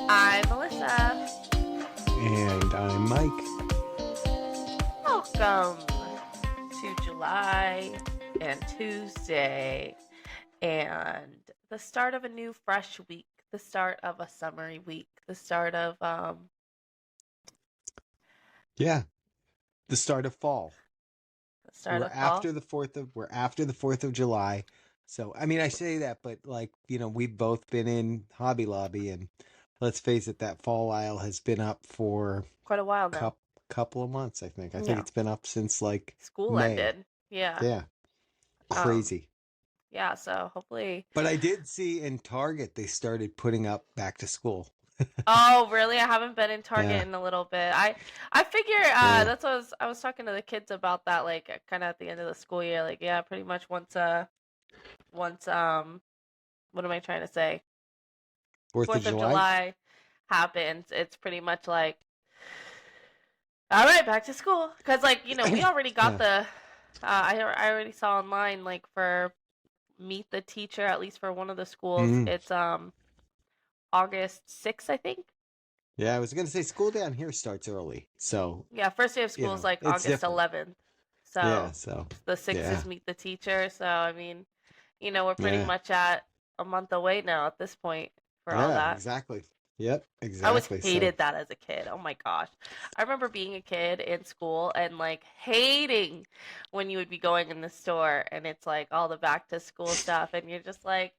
I'm Melissa. And I'm Mike. Welcome to July and Tuesday and the start of a new fresh week, the start of a summery week, the start of Yeah, the start of fall. the start of fall. We're after the 4th of July. So, I mean, I say that, but we've both been in Hobby Lobby, and let's face it, that fall aisle has been up for Quite a while a now. couple of months, I think. I think Yeah. it's been up since like School May. ended. Yeah. Yeah, Um crazy. yeah, so hopefully. But I did see in Target they started putting up back to school. Oh, really? I haven't been in Target Yeah, in a little bit. I figure yeah, that's what I was talking to the kids about that, like kind of at the end of the school year, like yeah, pretty much once what am I trying to say? 4th of 4th of July. July happens, it's pretty much like, all right, back to school. Because, like, we already got Yeah. I already saw online, like, for Meet the Teacher, at least for one of the schools, Mm. it's August 6th, I think. Yeah, I was gonna say school down here starts early, so Yeah, first day of school is like it's August different. 11th. Yeah, So so the 6th yeah, is Meet the Teacher. So, I mean, we're pretty yeah, much at a month away now at this point for all yeah, that. exactly. Yep, I always exactly. So hated that as a kid. Oh my gosh. I remember being a kid in school and like hating when you would be going in the store and it's like all the back to school stuff and you're just like,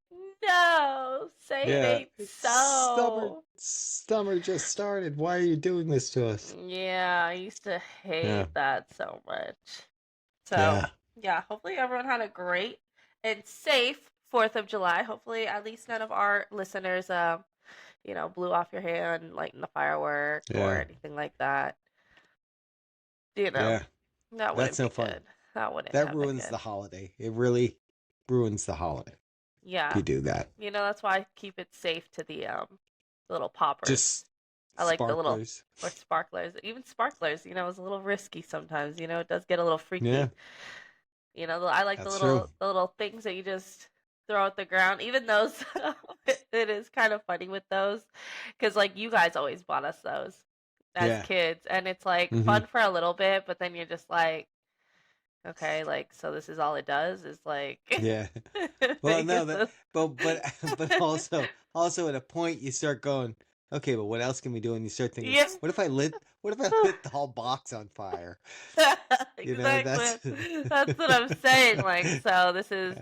no, say it yeah, ain't it's so. summer just started. Why are you doing this to us? Yeah, I used to Yeah, hate that so much. So, yeah, yeah, hopefully everyone had a great and safe 4th of July. Hopefully at least none of our listeners blew off your hand, lighting the firework or yeah, anything like that. You know, yeah. that That's wouldn't no be fun. good. That wouldn't That have been ruins good. the holiday. It really ruins the holiday if Yeah. you do that. That's why I keep it safe to the little poppers. Just I like the little sparklers. or sparklers. Even sparklers, is a little risky sometimes, it does get a little Yeah, freaky. I like the that's true. little things that you just throw at the ground. Even those it is kind of funny with those cuz like you guys always bought us those as Yeah. kids and it's like Hmm. fun for a little bit, but then you're just like, okay, like so this is all it does is like Yeah. Well, make no, it that, so. but but also at a point you start going, okay, but what else can we do? And you start thinking, Yeah. what if I lit the whole box on fire? Exactly. That's That's what I'm saying. Like, so this is,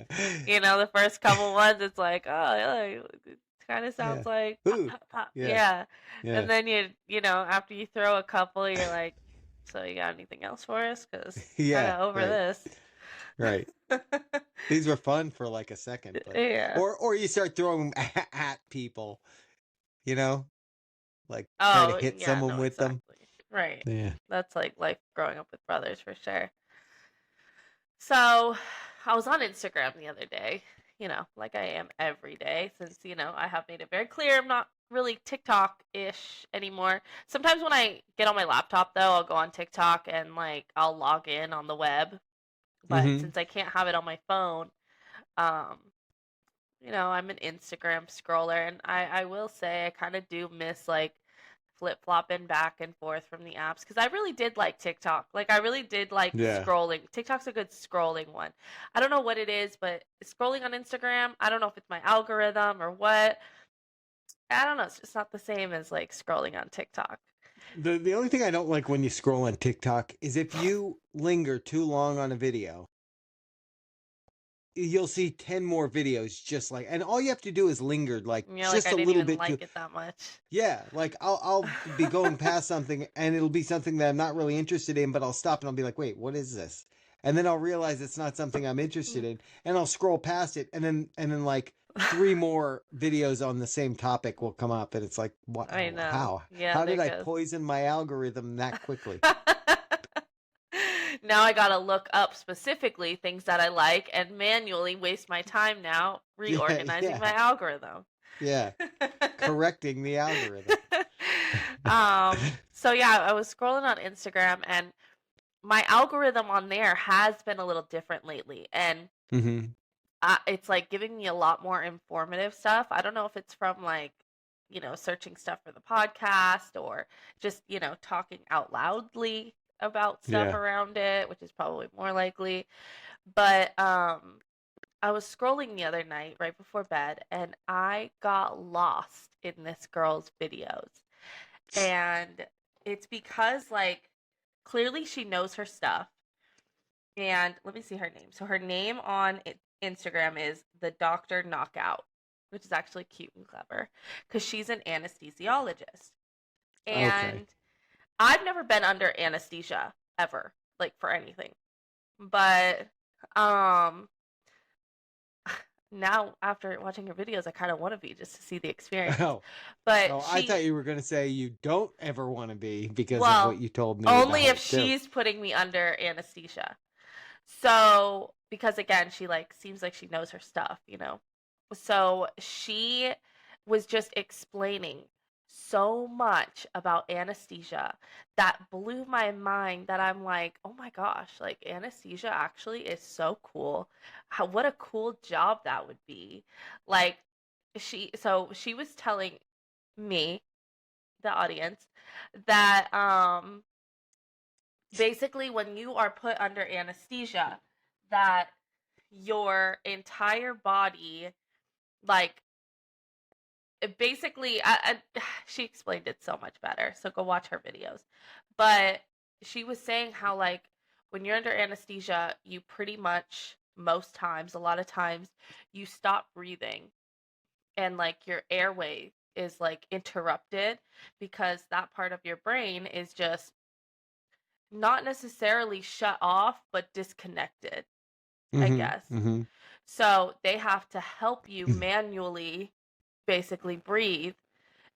the first couple ones, it's like, oh, yeah, it kind of yeah. sounds like pop, Ooh, pop, pop. yeah, Yeah. yeah, And then after you throw a couple, you're like, so you got anything else for us? Because kind yeah, of over right, this. right. These were fun for like a second, but Yeah. or you start throwing them at people, you know, like try to Oh, hit yeah, someone no, with them. exactly. Right. Yeah. That's like life growing up with brothers for sure. So I was on Instagram the other day, like I am every day, since, I have made it very clear I'm not really TikTok-ish anymore. Sometimes when I get on my laptop, though, I'll go on TikTok and, like, I'll log in on the web. But Mm-hmm. since I can't have it on my phone, um, I'm an Instagram scroller. And I will say I kind of do miss, like, flip-flopping back and forth from the apps because I really did like TikTok. Like I really did like Yeah. scrolling. TikTok's a good scrolling one. I don't know what it is, but scrolling on Instagram, I don't know if it's my algorithm or what. I don't know. It's just not the same as like scrolling on TikTok. The only thing I don't like when you scroll on TikTok is if you linger too long on a video, you'll see 10 more videos just like, and all you have to do is linger like Like just I a didn't little even bit too. like it that much. Yeah, like I'll be going past something and it'll be something that I'm not really interested in, but I'll stop and I'll be like, "Wait, what is this?" And then I'll realize it's not something I'm interested in, and I'll scroll past it and then like three more videos on the same topic will come up and it's like, "What I know. how Yeah, how there did I goes. poison my algorithm that quickly?" Now I gotta look up specifically things that I like and manually waste my time now Yeah, reorganizing my yeah. algorithm. Yeah. Correcting the algorithm. So yeah, I was scrolling on Instagram and my algorithm on there has been a little different lately, and Hmm. it's like giving me a lot more informative stuff. I don't know if it's from like searching stuff for the podcast or just, talking out loudly about stuff Yeah. around it, which is probably more likely. But I was scrolling the other night right before bed and I got lost in this girl's videos. And it's because like clearly she knows her stuff. And let me see her name. So her name on Instagram is the Doctor Knockout, which is actually cute and clever because she's an anesthesiologist. Okay. And I've never been under anesthesia ever, like for anything. But um now after watching her videos, I kind of want to be just to see the experience. Oh, But oh, I she, thought you were going to say you don't ever want to be because of what well, you told me only if about too. she's putting me under anesthesia. So, because again, she like seems like she knows her stuff. So she was just explaining so much about anesthesia that blew my mind that I'm like, oh my gosh, like anesthesia actually is so cool. What a cool job that would be. Like so she was telling me, the audience, that basically when you are put under anesthesia, that your entire body, like, basically she explained it so much better, so go watch her videos. But she was saying how like when you're under anesthesia, you pretty much, most times, a lot of times, you stop breathing, and like your airway is like interrupted because that part of your brain is just not necessarily shut off, but disconnected, I Mm-hmm. guess. Mm-hmm. So they have to help you manually basically breathe.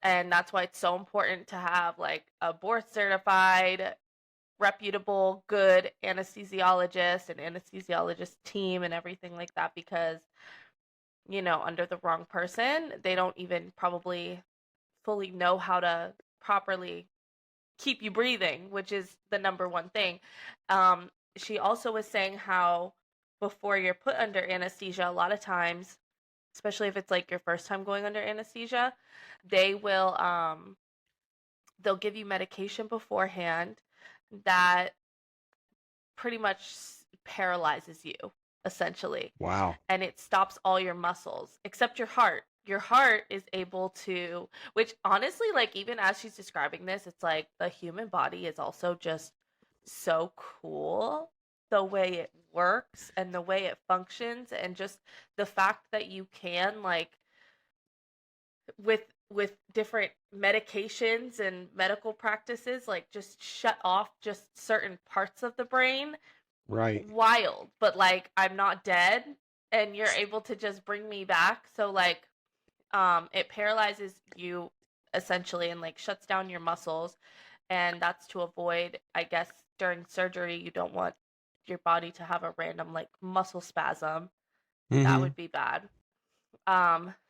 And that's why it's so important to have like a board certified, reputable, good anesthesiologist and anesthesiologist team and everything like that, because, under the wrong person, they don't even probably fully know how to properly keep you breathing, which is the number one thing. She also was saying how before you're put under anesthesia, a lot of times, especially if it's like your first time going under anesthesia, they will they'll give you medication beforehand that pretty much paralyzes you, essentially, Wow. and it stops all your muscles except your heart. Your heart is able to, which honestly, like, even as she's describing this, it's like the human body is also just so cool, the way it works and the way it functions, and just the fact that you can, like, with different medications and medical practices, like, just shut off just certain parts of the brain. Right. Wild. But like I'm not dead, and you're able to just bring me back. So like it paralyzes you essentially and like shuts down your muscles, and that's to avoid, I guess, during surgery you don't want your body to have a random like muscle spasm. That Mm-hmm. would be bad.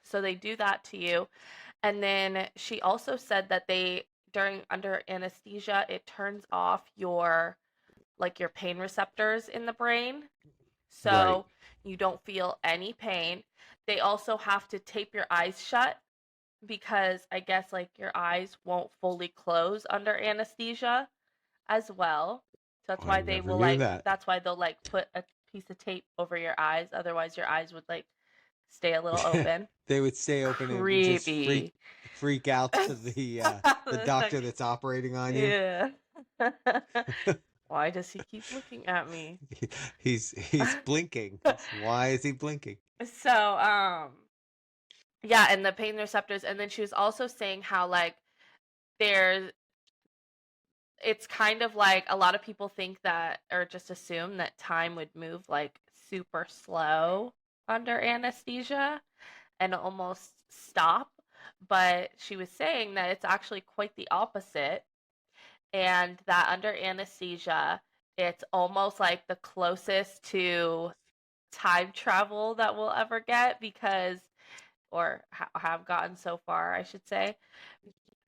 So they do that to you. And then she also said that they, during under anesthesia, it turns off your pain receptors in the brain, Right. so you don't feel any pain. They also have to tape your eyes shut because I guess like your eyes won't fully close under anesthesia as well. So that's I why they never will knew like that. that's why they'll like put a piece of tape over your eyes, otherwise your eyes would like stay a little open. They would stay open and would just Creepy. freak out the doctor that's operating on you. Yeah. Why does he keep looking at me? He's blinking. Why is he blinking? So, yeah, and the pain receptors, and then she was also saying how like there's it's kind of like a lot of people think that, or just assume that time would move like super slow under anesthesia and almost stop. But she was saying that it's actually quite the opposite, and that under anesthesia, it's almost like the closest to time travel that we'll ever get, because, or have gotten so far, I should say,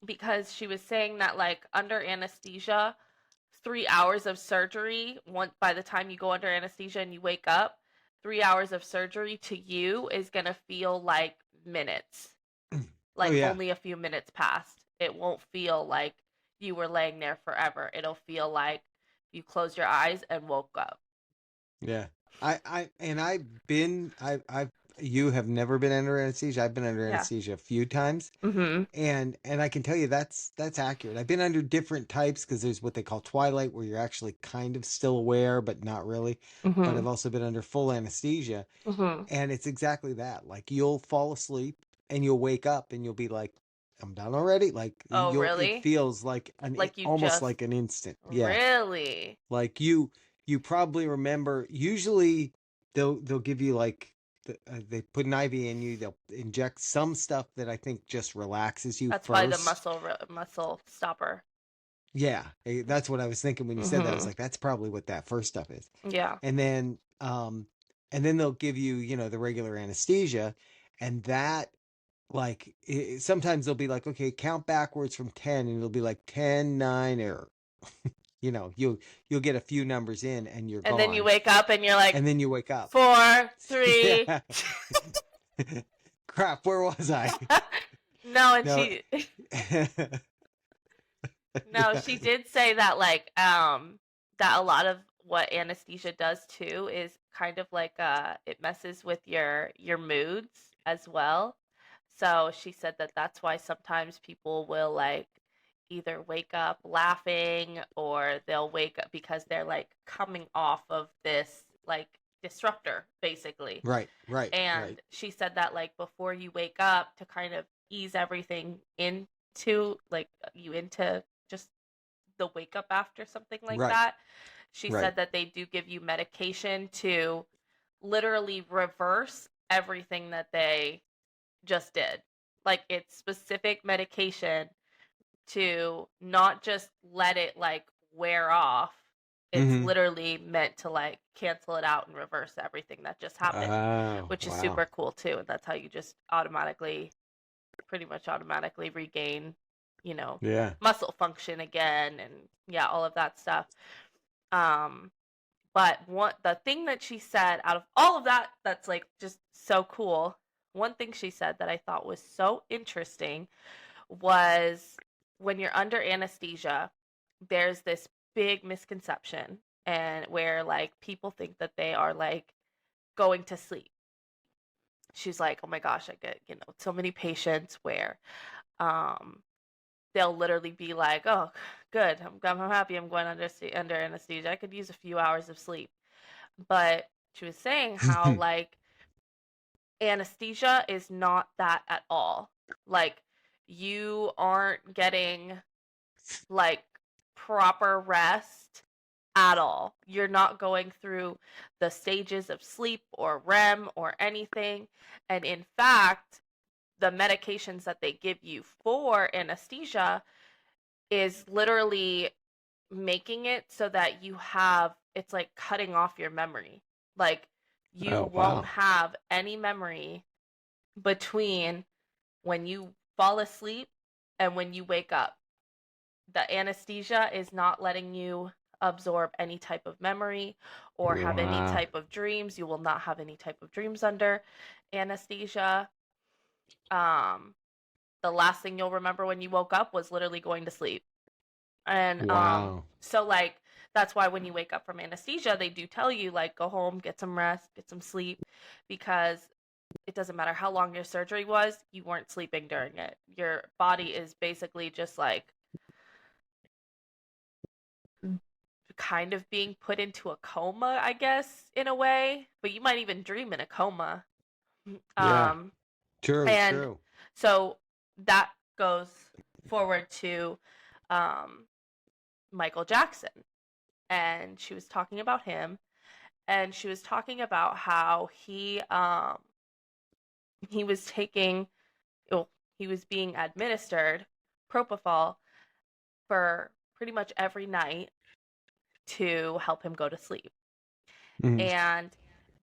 because she was saying that like under anesthesia, 3 hours of surgery, by the time you go under anesthesia and you wake up, 3 hours of surgery to you is gonna feel like minutes. Oh like yeah. only a few minutes passed. It won't feel like you were laying there forever. It'll feel like you closed your eyes and woke up. Yeah. I've you have never been under anesthesia. I've been under Yeah. anesthesia a few times. Mhm. And I can tell you that's accurate. I've been under different types because there's what they call twilight where you're actually kind of still aware but not really. But Mhm. I've also been under full anesthesia, Mhm. and it's exactly that. Like you'll fall asleep and you'll wake up and you'll be like, I'm done already. Like Oh, you'll it really? feels like Like you almost just like an instant. Yeah. really? Like you probably remember usually they'll give you like they put an IV in you, they'll inject some stuff that I think just relaxes you That's probably the first. muscle stopper. Yeah, that's what I was thinking when you said that. I was Mhm. like, that's probably what that first stuff is. Yeah. And then they'll give you, the regular anesthesia, and that like sometimes they'll be like, okay, count backwards from 10, and it'll be like 10, 9, or you'll get a few numbers in and you're And then you gone. wake up and you're like And then you wake up. 4, 3. Yeah. Crap, where was I? No, and No. no, Yeah. she did say that like that a lot of what anesthesia does too is kind of like it messes with your moods as well. So she said that that's why sometimes people will like either wake up laughing or they'll wake up because they're like coming off of this like disruptor basically. Right, right, right. And she said that like before you wake up to kind of ease everything into like you into just the wake up after something like Right, that. She right. said that they do give you medication to literally reverse everything that they just did. Like it's specific medication to not just let it like wear off. It's Mm-hmm. literally meant to like cancel it out and reverse everything that just happened, Oh, which is wow. super cool too. And that's how you just automatically, pretty much automatically regain, you know, Yeah. muscle function again and yeah, all of that stuff. Um, but the thing that she said out of all of that, that's like just so cool. One thing she said that I thought was so interesting was when you're under anesthesia, there's this big misconception and where like people think that they are like going to sleep. She's like, "Oh my gosh, I get, so many patients where um they'll literally be like, "Oh, good. I'm happy I'm going under anesthesia. I could use a few hours of sleep." But she was saying how like anesthesia is not that at all. Like you aren't getting like proper rest at all. You're not going through the stages of sleep or REM or anything. And in fact, the medications that they give you for anesthesia is literally making it so that it's like cutting off your memory. Like you Oh, won't wow. have any memory between when you fall asleep and when you wake up. The anesthesia is not letting you absorb any type of memory or have any Wow. type of dreams. You will not have any type of dreams under anesthesia. Um, the last thing you'll remember when you woke up was literally going to sleep. And Wow. so like that's why when you wake up from anesthesia, they do tell you like go home, get some rest, get some sleep because it doesn't matter how long your surgery was, you weren't sleeping during it. Your body is basically just like kind of being put into a coma, I guess, in a way, but you might even dream in a coma. Yeah. Um True, and true. so that goes forward to um Michael Jackson, and she was talking about him, and she was talking about how he was taking well, he was being administered propofol for pretty much every night to help him go to sleep. Mhm. And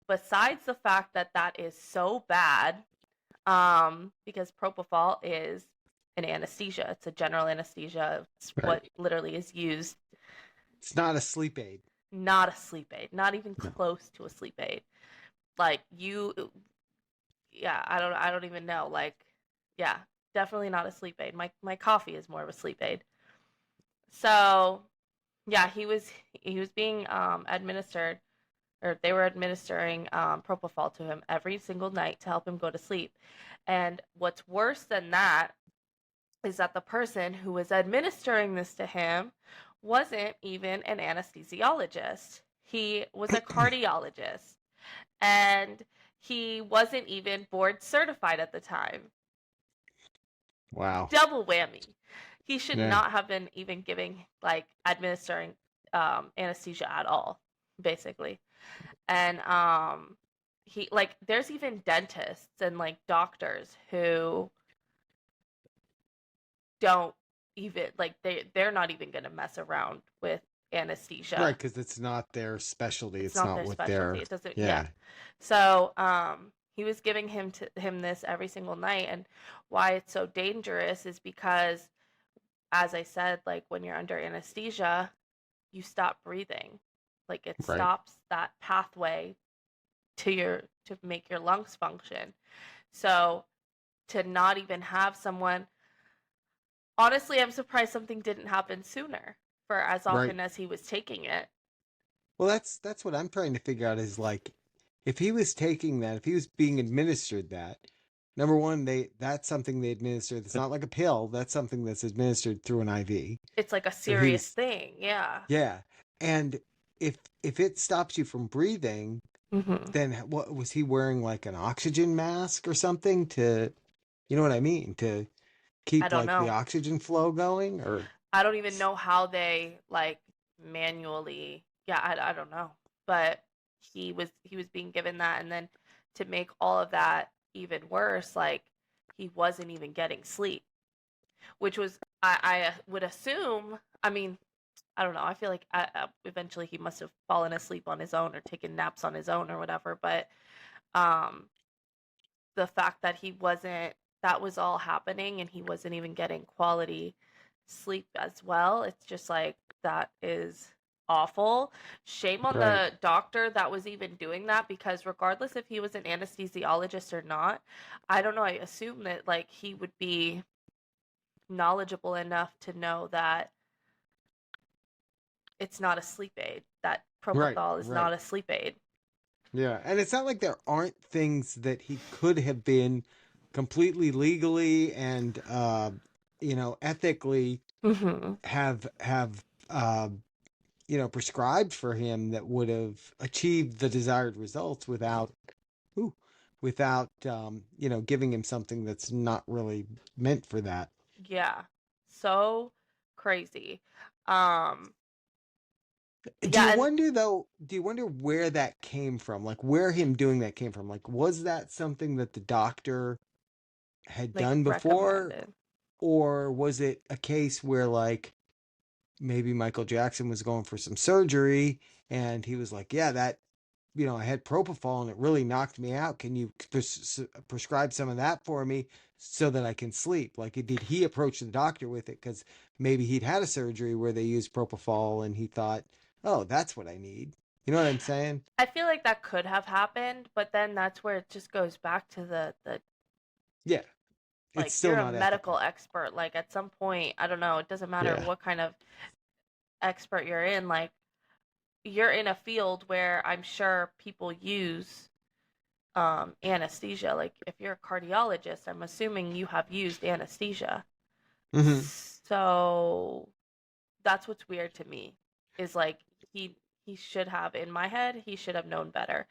besides the fact that that is so bad, because propofol is an anesthesia, it's a general anesthesia. It's what Right. literally is used, It's not a sleep aid. not a sleep aid, not even No. close to a sleep aid. Like you, yeah, I don't even know. Like, yeah. definitely not a sleep aid. My coffee is more of a sleep aid. So yeah, he was being administered, or they were administering propofol to him every single night to help him go to sleep. And what's worse than that is that the person who was administering this to him wasn't even an anesthesiologist. He was a cardiologist, and he wasn't even board certified at the time. Wow. Double whammy. He should Yeah. not have been even giving, like, administering anesthesia at all, basically. And he, like, there's even dentists and like doctors who don't even, like, they're not even gonna mess around with Right, anesthesia. because it's not their specialty. It's It's not not their what specialty. they're. It doesn't, yeah. Yeah. So he was giving him this every single night, and why it's so dangerous is because, as I said, like, when you're under anesthesia, you stop breathing. Like, it Right. stops that pathway to make your lungs function. So to not even have someone, honestly, I'm surprised something didn't happen sooner for as Right. often as he was taking it. Well, that's what I'm trying to figure out is like, if he was taking that, if he was being administered that, number one, that's something they administer. It's not like a pill. That's something that's administered through an IV. It's like a So he serious was, thing. Yeah. yeah. And if it stops you from breathing, Hmm. then what was he wearing, like an oxygen mask or something to, you know what I mean, to I keep don't like the know. oxygen flow going or I don't even know how they, like, manually. Yeah, I don't know. But he was being given that, and then to make all of that even worse, like, he wasn't even getting sleep, which was, I would assume. I mean, I don't know. I feel like eventually he must have fallen asleep on his own or taken naps on his own or whatever. But um, the fact that he wasn't, that was all happening and he wasn't even getting quality sleep as well. It's just like, that is awful. Shame on right, the doctor that was even doing that, because regardless if he was an anesthesiologist or not, I don't know. I assume that, like, he would be knowledgeable enough to know that it's not a sleep aid. That right, propofol is right. not a sleep aid. Yeah, and it's not like there aren't things that he could have been completely legally and ethically Hmm. have prescribed for him that would have achieved the desired results ooh, without giving him something that's not really meant for that. Yeah. So crazy. Um, Do you yeah, and wonder though, do you wonder where that came from? Like where him doing that came from? Like was that something that the doctor had like, done before, recommended. or was it a case where like maybe Michael Jackson was going for some surgery and he was like, yeah, that I had propofol and it really knocked me out. Can you prescribe some of that for me so that I can sleep? Like, did he approach the doctor with it? Because maybe he'd had a surgery where they used propofol and he thought, oh, that's what I need. You know what I'm saying? I feel like that could have happened, but then that's where it just goes back to the Yeah, it's like, still you're a not medical ethical. expert. Like, at some point, I don't know, it doesn't matter Yeah. what kind of expert you're in, like, you're in a field where I'm sure people use anesthesia. Like, if you're a cardiologist, I'm assuming you have used anesthesia. Hmm. So that's what's weird to me, is like, he should have, in my head, he should have known better.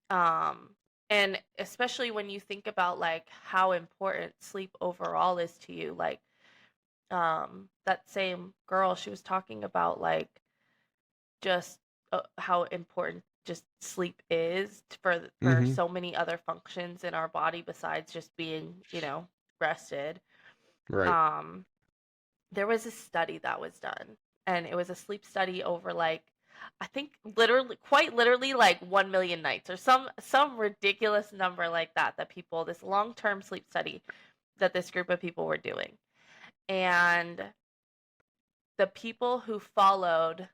Um and especially when you think about, like, how important sleep overall is to you. Like, that same girl, she was talking about, like, just how important just sleep is for Hmm. so many other functions in our body besides just being, rested. Right. um there was a study that was done, and it was a sleep study over, like, I think literally, quite literally, like 1 million nights, or some ridiculous number like that, this long-term sleep study that this group of people were doing. And the people who followed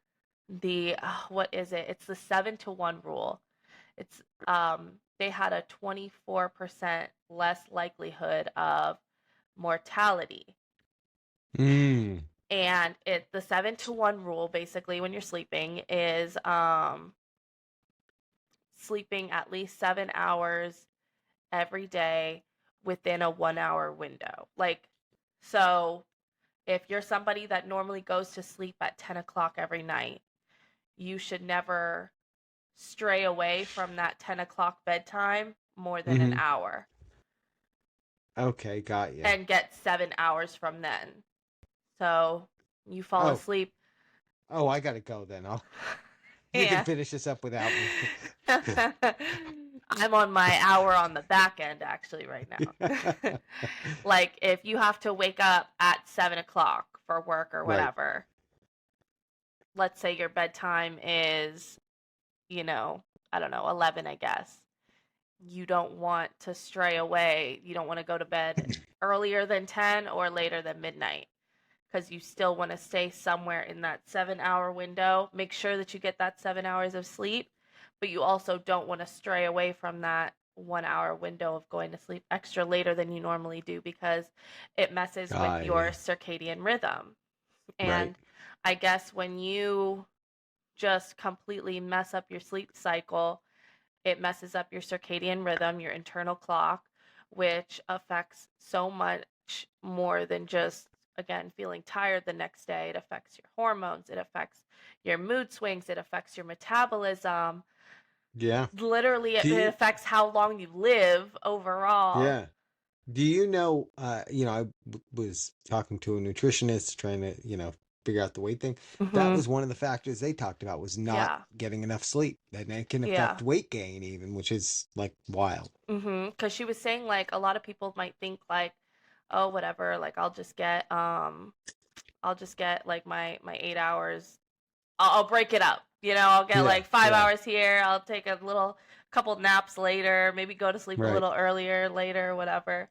the what is it? It's the 7-to-1 rule. It's they had a 24% less likelihood of mortality. Mm. And the 7-to-1 rule basically when you're sleeping is sleeping at least 7 hours every day within a 1 hour window. Like, so if you're somebody that normally goes to sleep at 10 o'clock every night, you should never stray away from that 10 o'clock bedtime more than an Hmm. hour Okay, got you. and get 7 hours from then. So you fall Oh, asleep. oh, I gotta go then. You can Yeah. finish this up without me. I'm on my hour on the back end actually right now. Like if you have to wake up at 7 o'clock for work or Right. whatever, let's say your bedtime is, I don't know, 11, I guess. You don't want to stray away. You don't want to go to bed earlier than 10 or later than midnight because you still want to stay somewhere in that 7 hour window. Make sure that you get that 7 hours of sleep, but you also don't want to stray away from that 1 hour window of going to sleep extra later than you normally do because it messes with Ah, your yeah. circadian rhythm. Right. And I guess when you just completely mess up your sleep cycle, it messes up your circadian rhythm, your internal clock, which affects so much more than just, again, feeling tired the next day. It affects your hormones, it affects your mood swings, it affects your metabolism. Yeah. Literally, Do it you? affects how long you live overall. Yeah. Do you know? Was talking to a nutritionist trying to, figure out the weight thing. That Hmm. was one of the factors they talked about was not Yeah. getting enough sleep, and it can Yeah. affect weight gain even, which is like wild. Because she was saying like a lot of people might think like, oh, whatever, like I'll just get like my 8 hours. I'll break it up. I'll get Yeah. like five Yeah. hours here. I'll take a couple naps later. Maybe go to sleep a Right. little earlier later, whatever.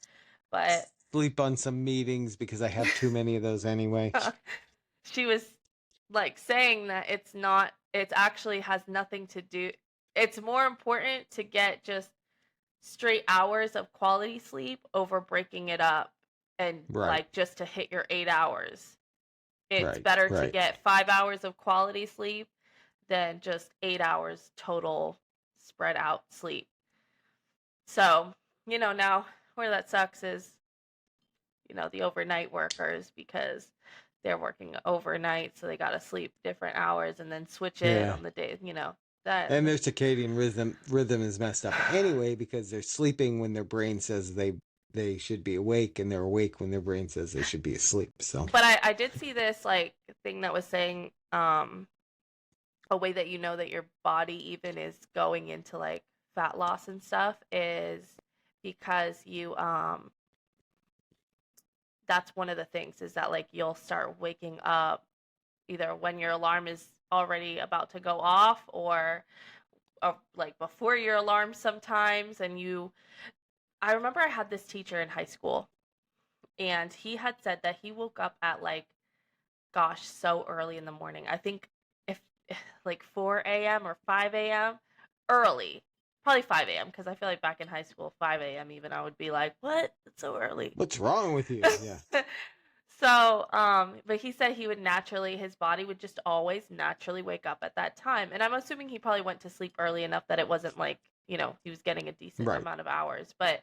But Sleep on some meetings because I have too many of those anyway. she was like saying that it's not. It actually has nothing to do. It's more important to get just straight hours of quality sleep over breaking it up and Right. like just to hit your 8 hours. It's Right. better to Right. get 5 hours of quality sleep than just 8 hours total spread out sleep. So, now where that sucks is, the overnight workers because they're working overnight, so they got to sleep different hours and then switch it Yeah. on the day, that. And their circadian rhythm is messed up anyway because they're sleeping when their brain says they should be awake, and they're awake when their brain says they should be asleep. So But I did see this like thing that was saying a way that you know that your body even is going into like fat loss and stuff is because you that's one of the things is that like you'll start waking up either when your alarm is already about to go off or like before your alarm sometimes. And I remember I had this teacher in high school and he had said that he woke up at like, gosh, so early in the morning. I think if like 4 a.m. or 5 a.m. early, probably 5 a.m. because I feel like back in high school, 5 a.m. even I would be like, what? It's so early. what's wrong with you? Yeah. So, but he said he would naturally, his body would just always naturally wake up at that time. And I'm assuming he probably went to sleep early enough that it wasn't like, he was getting a decent Right. amount of hours. But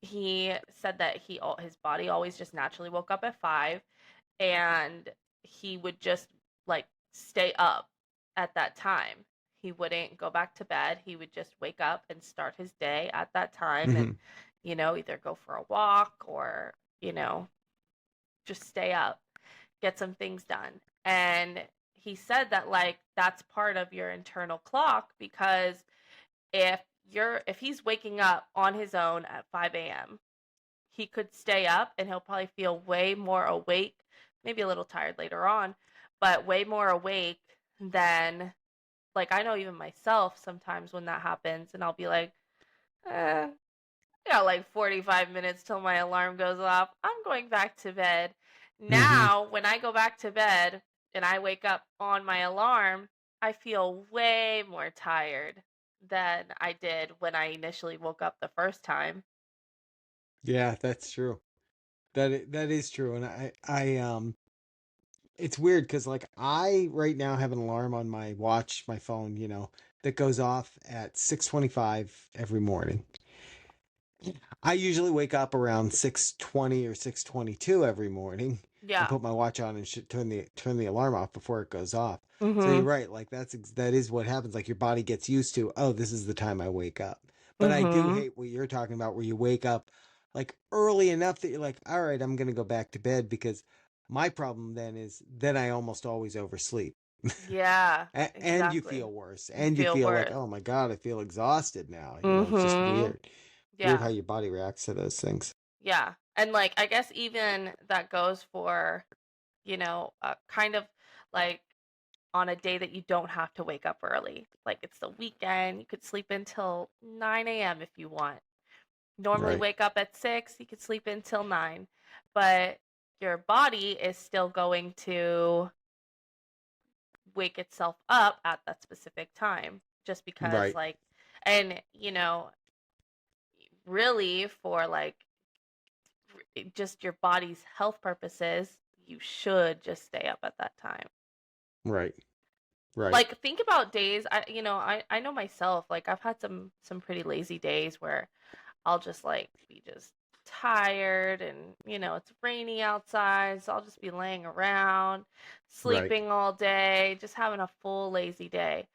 he said that his body always just naturally woke up at 5 and he would just like stay up at that time. He wouldn't go back to bed. He would just wake up and start his day at that time and, Hmm. either go for a walk or, just stay up, get some things done. And he said that like that's part of your internal clock because if if he's waking up on his own at 5 a.m., he could stay up and he'll probably feel way more awake, maybe a little tired later on, but way more awake than like I know even myself sometimes when that happens and I'll be like, I got like 45 minutes till my alarm goes off. I'm going back to bed. Hmm. Now, when I go back to bed and I wake up on my alarm, I feel way more tired than I did when I initially woke up the first time. Yeah, that's true. that is true, and it's weird because like I right now have an alarm on my watch, my phone, that goes off at 6:25 every morning. I usually wake up around 6:20 or 6:22 every morning and Yeah. put my watch on and turn the alarm off before it goes off. So you're Mhm. right, like that is what happens. Like your body gets used to, oh, this is the time I wake up. But I do Mhm. hate what you're talking about, where you wake up like early enough that you're like, all right, I'm gonna go back to bed, because my problem then is then I almost always oversleep. Yeah, And you exactly. feel worse, You and you feel feel like, worse. oh my god, I feel exhausted now. It's just Mhm. weird how Yeah. your body reacts to those things. Yeah. And like I guess even that goes for, kind of like on a day that you don't have to wake up early. Like it's the weekend, you could sleep until 9 a.m. if you want. Normally Right. wake up at 6, you could sleep until 9. But your body is still going to wake itself up at that specific time just because Right. like and really for like just your body's health purposes, you should just stay up at that time. Right. Right. Like think about days I know myself, like I've had some pretty lazy days where I'll just like be just tired and it's rainy outside, so I'll just be laying around, Right. sleeping all day, just having a full lazy day.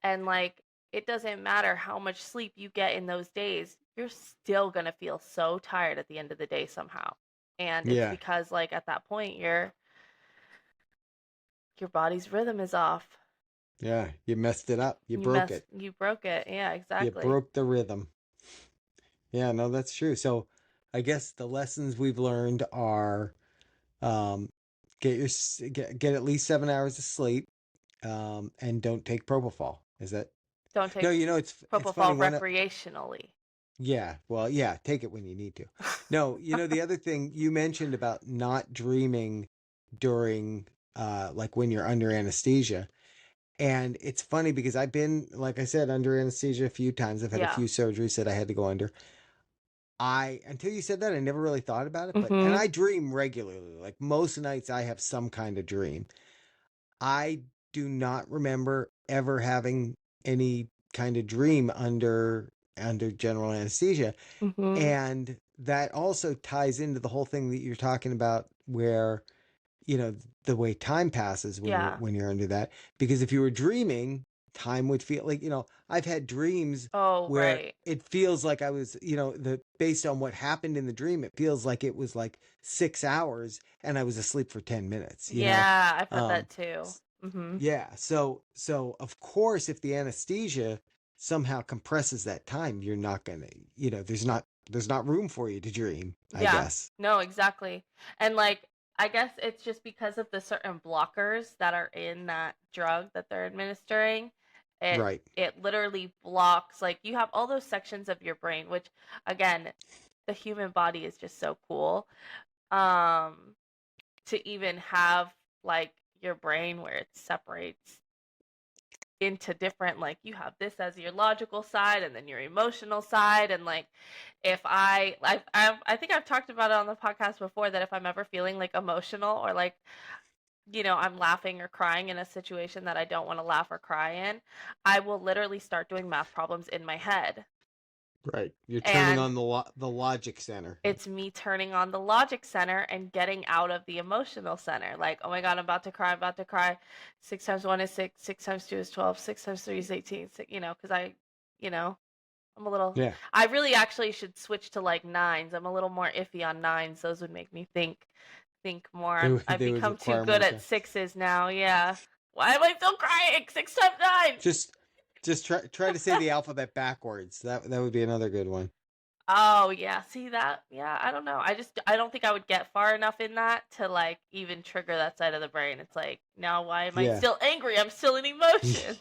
And like it doesn't matter how much sleep you get in those days, you're still going to feel so tired at the end of the day somehow. And it's Yeah. because like at that point your body's rhythm is off. Yeah. You messed it up. You broke it. You broke it. Yeah, You exactly. broke the rhythm. Yeah, no, that's true. So I guess the lessons we've learned are, um get at least 7 hours of sleep, and don't take propofol. Is that Don't no, take it's funny propofol when recreationally. yeah, well, yeah, take it when you need to. No, the other thing you mentioned about not dreaming during, like when you're under anesthesia. And it's funny because I've been, like I said, under anesthesia a few times. I've had a Yeah. few surgeries that I had to go under. Until you said that, I never really thought about it, and Mhm. I dream regularly. Like most nights I have some kind of dream. I do not remember ever having any kind of dream under general anesthesia. Mhm. And that also ties into the whole thing that you're talking about, where the way time passes when you're Yeah. under that. Because if you were dreaming, time would feel like, I've had dreams Oh, where right. it feels like I was, the based on what happened in the dream, it feels like it was like 6 hours and I was asleep for 10 minutes. Yeah, I've had um that too. Mhm. yeah, so of course if the anesthesia somehow compresses that time, you're not gonna, there's not room for you to dream, I Yeah. guess. No, exactly. And like I guess it's just because of the certain blockers that are in that drug that they're administering. It Right. it literally blocks, like you have all those sections of your brain, which again, the human body is just so cool. Um to even have like your brain where it separates into different, like you have this as your logical side and then your emotional side. And like if I think I've talked about it on the podcast before, that if I'm ever feeling like emotional or like I'm laughing or crying in a situation that I don't want to laugh or cry in, I will literally start doing math problems in my head. Right. You're turning And on the logic center. it's me turning on the logic center and getting out of the emotional center. Like, oh my God, I'm about to cry, I'm about to cry. 6 times 1 is 6, 6 times 2 is 12, 6 times 3 is 18. Because you know, I'm a little, Yeah. I really actually should switch to like nines. I'm a little more iffy on nines. Those would make me think more. I've They would become too require good more at time. sixes now. Yeah. Why am I still crying? 6 times 9. Just just try to say the alphabet backwards. That would be another good one. Oh, yeah. See that? Yeah, I don't know. I don't think I would get far enough in that to like even trigger that side of the brain. It's like, now why am I Yeah. still angry? I'm still in emotions.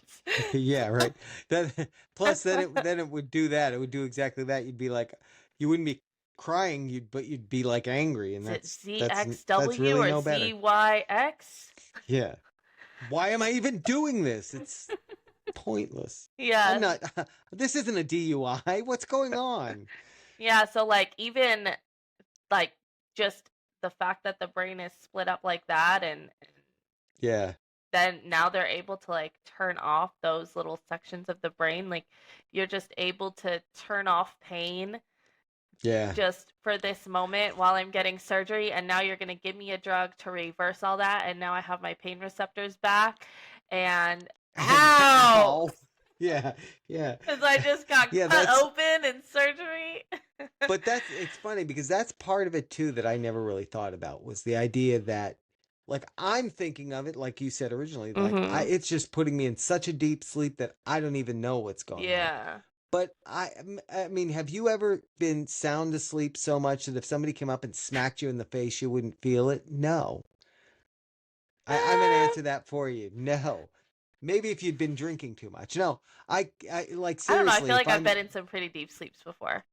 Yeah, right. That plus then it would do that. It would do exactly that. You'd be like, you wouldn't be crying, you'd be like angry, and Is it that's ZXW really or no better. ZYX? Yeah. Why am I even doing this? It's pointless. I'm Yeah. not this isn't a DUI. What's going on? Yeah, so like even like just the fact that the brain is split up like that, and Yeah. then now they're able to like turn off those little sections of the brain, like you're just able to turn off pain Yeah. just for this moment while I'm getting surgery, and now you're going to give me a drug to reverse all that, and now I have my pain receptors back, and And ow, ow. Yeah. Yeah. because I just got Yeah, cut that's open in surgery. but that's it's funny because that's part of it too that I never really thought about was the idea that like I'm thinking of it like you said originally like I Mm-hmm. it's just putting me in such a deep sleep that I don't even know what's going on. Yeah. But I mean, have you ever been sound asleep so much that if somebody came up and smacked you in the face, you wouldn't feel it? No. I'm going to Eh, answer that for you. No. Maybe if you'd been drinking too much. No. I like I don't know. I seriously, feel if like I've I'm been in some pretty deep sleeps before.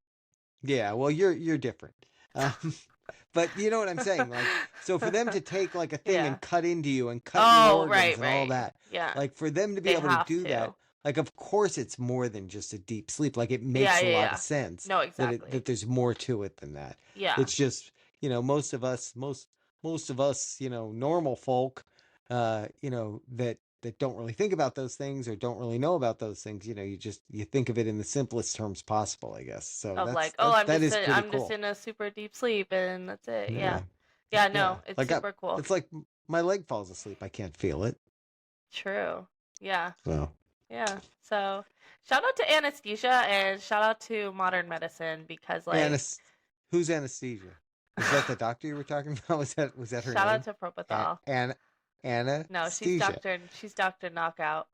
yeah, well you're different. Um, but you know what I'm saying? Like so for them to take like a thing Yeah. and cut into you and cut your Oh, organs right, and all right. that. Yeah. Like for them to be They able to have do that, to. like of course it's more than just a deep sleep. Like it Yeah, makes a yeah, lot of yeah. sense No, that exactly. that there's more to it than that. Yeah. It's just, most of us most of us, normal folk that don't really think about those things or don't really know about those things, you think of it in the simplest terms possible, I guess. So Of like, oh, that is pretty I'm just cool. in a super deep sleep and that's it. Yeah. Yeah. Yeah, Yeah. no, it's Like super cool. it's like my leg falls asleep. I can't feel it. True. Yeah. So, Yeah. So, shout out to anesthesia and shout out to modern medicine because like Anas who's anesthesia? Is that the doctor you were talking about? Was that her shout out name? to A- propofol. An No, Anesthesia. She's Dr. Knockout,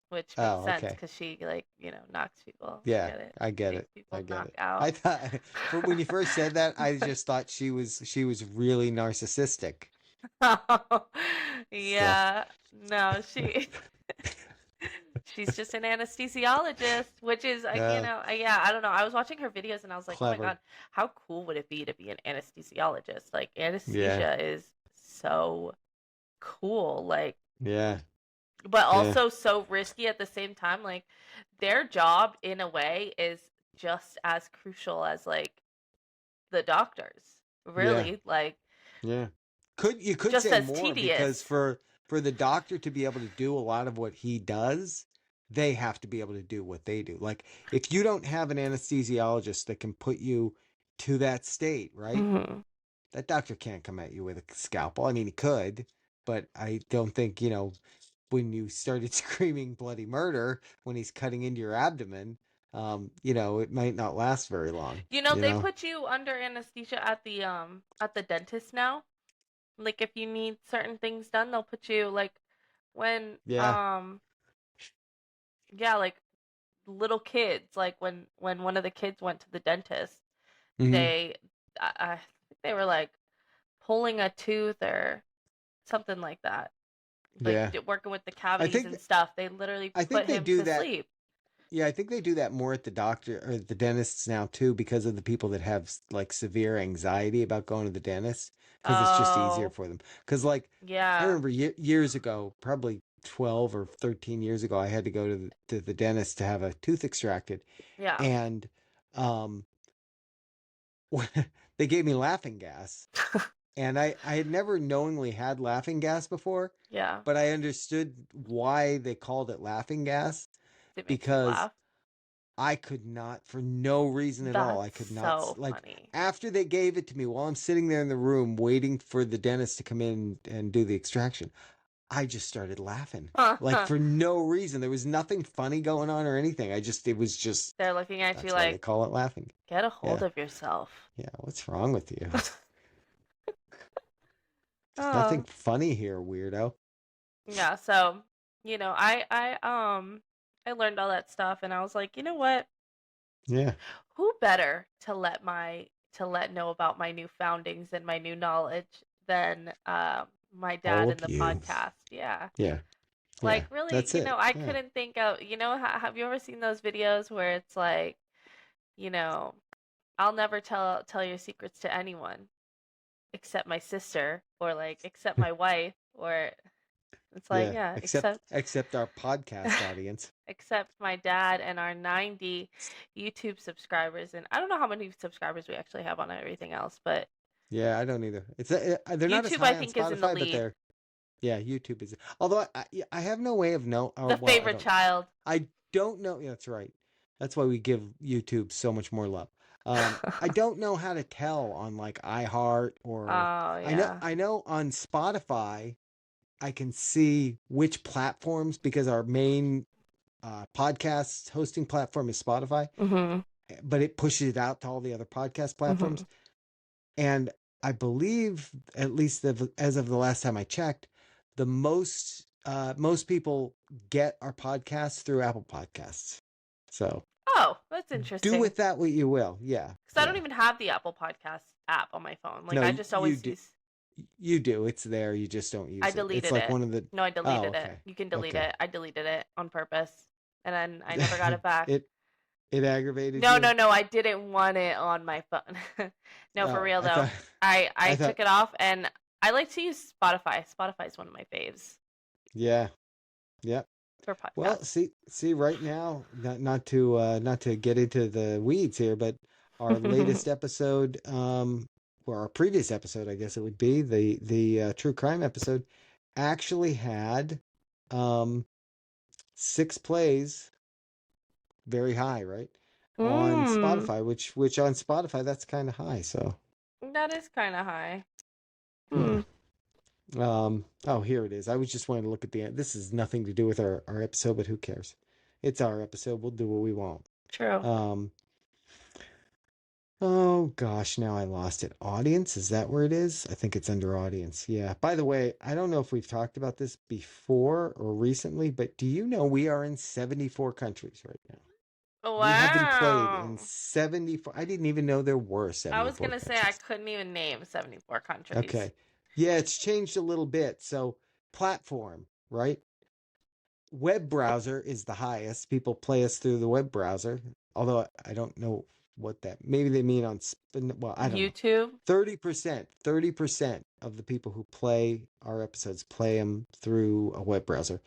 which makes Oh, sense okay. because she like, knocks people. I Yeah, get it. I She get makes it. people I get knock it. out. I thought for when you first said that, I just thought she was really narcissistic. So, Yeah. No, she's just an anesthesiologist, which is, yeah, yeah, I don't know. I was watching her videos and I was like, oh my clever. God, how cool would it be to be an anesthesiologist? Like, Yeah, anesthesia is so cool. Like, yeah, but yeah, also so risky at the same time. Like, their job, in a way, is just as crucial as, like, the doctors. yeah. Really. Like, Yeah. You could just say as more because tedious. for the doctor to be able to do a lot of what he does, they have to be able to do what they do. Like if you don't have an anesthesiologist that can put you to that state, right? Hmm. That doctor can't come at you with a scalpel. I mean, he could, but I don't think, when you started screaming bloody murder when he's cutting into your abdomen, it might not last very long, They put you under anesthesia at the dentist now. Like if you need certain things done, they'll put you like when Yeah. yeah, like little kids, like when one of the kids went to the dentist, Hmm. they I think they were like pulling a tooth or something like that. Like Yeah. working with the I cavities think and stuff. They literally I put think they him do to that. sleep. Yeah, I think they do that more at the doctor or the dentists now too, because of the people that have like severe anxiety about going to the dentist, because it's just easier Oh, for them. Because like I yeah. remember years ago, probably 12 or 13 years ago, I had to go to the dentist to have a tooth extracted, Yeah. and um, they gave me laughing gas, and I had never knowingly had laughing gas before, Yeah. but I understood why they called it laughing gas It makes you because laugh. I could not, for no reason at all, I That's could not, so like, funny. after they gave it to me while I'm sitting there in the room waiting for the dentist to come in and do the extraction, I just started laughing. Like, for no reason. There was nothing funny going on or anything. It was just, They're looking at you that's why they like, call it laughing. get a hold Yeah. of yourself. Yeah. What's wrong with you? There's nothing Oh, funny here, weirdo. yeah. So, I learned all that stuff, and I was like, you know what? Yeah. Who better to let know about my new foundings and my new knowledge than my dad in Old the you. podcast? Yeah. Yeah. Yeah. Like really, That's it. I Yeah. couldn't think of, have you ever seen those videos where it's like, you know, I'll never tell your secrets to anyone except my sister or like except my wife or it's like, Yeah. yeah, Except our podcast audience. except my dad and our 90 YouTube subscribers, and I don't know how many subscribers we actually have on everything else, but Yeah, I don't either. They're not as YouTube, I high on think, is in the Spotify, but lead. they're yeah. YouTube is. Although I have no way of or The well, I favorite don't. child. I don't know. Yeah, that's right. That's why we give YouTube so much more love. I don't know how to tell on like iHeart or Oh I know yeah. I know on Spotify I can see which platforms because our main podcast hosting platform is Spotify, Mhm. but it pushes it out to all the other podcast platforms. Mhm. And I believe, at least as of the last time I checked, the most people get our podcasts through Apple Podcasts. So Oh, that's do interesting. with that what you will. Yeah, Because I don't yeah. even have the Apple Podcast app on my phone. Like No, I just you always do. use. You do. It's there. You just don't I use it. It's deleted like it. one of the. No, I Oh, deleted it. okay. You can delete Okay. it. I deleted it on purpose, and then I never got it back. it aggravated No, you. no, no. I didn't want it on my phone. No, for Oh, real I though. thought. I I thought. took it off, and I like to use Spotify. Spotify is one of my faves Yeah. Yeah. for Well, podcasts. see, right now, not to get into the weeds here, but our latest episode, or our previous episode, I guess it would be the true crime episode, actually had, um, 6 plays, very high, right, on Mm, Spotify, which on Spotify that's kind of high. So, that is kind of high. hmm. Hmm. Oh, here it is. I was just wanting to look at the end. This has nothing to do with our episode, but who cares? It's our episode. We'll do what we want. True. Um, oh gosh, now I lost it. Audience, is that where it is? I think it's under audience. Yeah. By the way, I don't know if we've talked about this before or recently, but do you know we are in 74 countries right now? We have been played in Wow. 74. I didn't even know there were I was 74 gonna say I countries. couldn't even name 74 countries. Okay. Yeah, it's changed a little bit. So, platform, right? Web browser is the highest. People play us through the web browser. Although I don't know what that. Maybe they mean on. Well, I don't know. YouTube. 30% of the people who play our episodes play them through a web browser.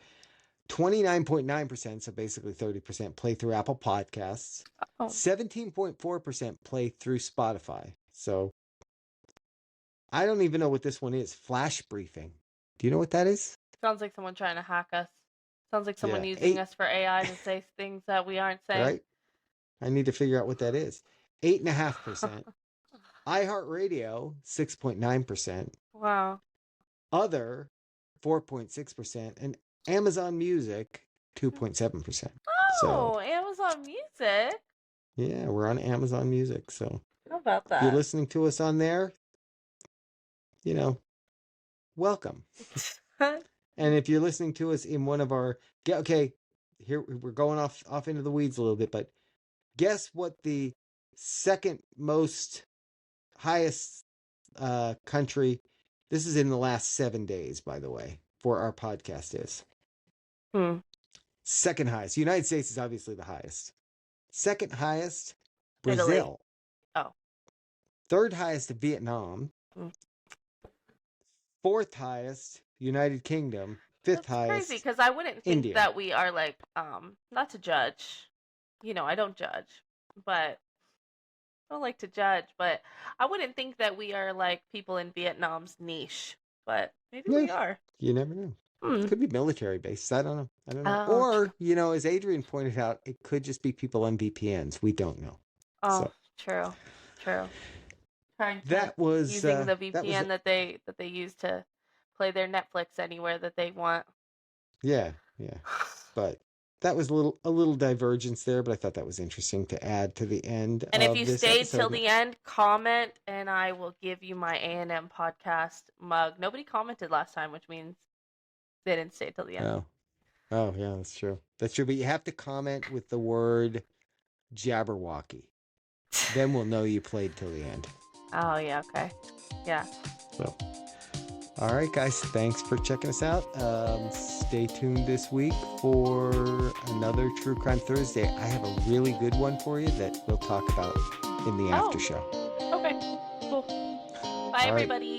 29.9%, so basically 30%, play through Apple Podcasts. Oh, 17.4% play through Spotify. So I don't even know what this one is. Flash briefing. Do you know what that is? sounds like someone trying to hack us. Sounds like someone Yeah, using eight, us for AI to say things that we aren't saying. right? I need to figure out what that is. 8.5%. iHeartRadio, 6.9%. Wow. Other, 4.6%. And Amazon Music, 2.7%. So, Oh, Amazon Music. yeah, we're on Amazon Music. So, How about if you're that? listening to us on there, you know, welcome. And if you're listening to us in one of our, okay, here we're going off into the weeds a little bit, but guess what the second most highest country, this is in the last 7 days, by the way, for our podcast is. Hmm. Second highest. United States is obviously the highest. Second highest, Italy. Brazil. Oh. Third highest, Vietnam. Hmm. Fourth highest, United Kingdom. Fifth That's crazy highest, because I wouldn't think India. that we are like not to judge. You know, I don't judge, but I don't like to judge, but I wouldn't think that we are like people in Vietnam's niche, but maybe Yeah, we are. you never know. Hmm. Could be military based. I don't know. I don't know. Oh, Or, as Adrian pointed out, it could just be people on VPNs. We don't know. oh, So true, true. Trying to that was using the that was VPN that they use to play their Netflix anywhere that they want. yeah. But that was a little divergence there, but I thought that was interesting to add to the end And if of you this stayed till episode. the end, comment and I will give you my A&M podcast mug. Nobody commented last time, which means they didn't stay till the end. Oh, yeah, that's true. That's true. But you have to comment with the word Jabberwocky. Then we'll know you played till the end. Oh, yeah, okay. Yeah. So, all right, guys. Thanks for checking us out. Stay tuned this week for another True Crime Thursday. I have a really good one for you that we'll talk about in the after show. Okay, cool. Bye, All right. everybody.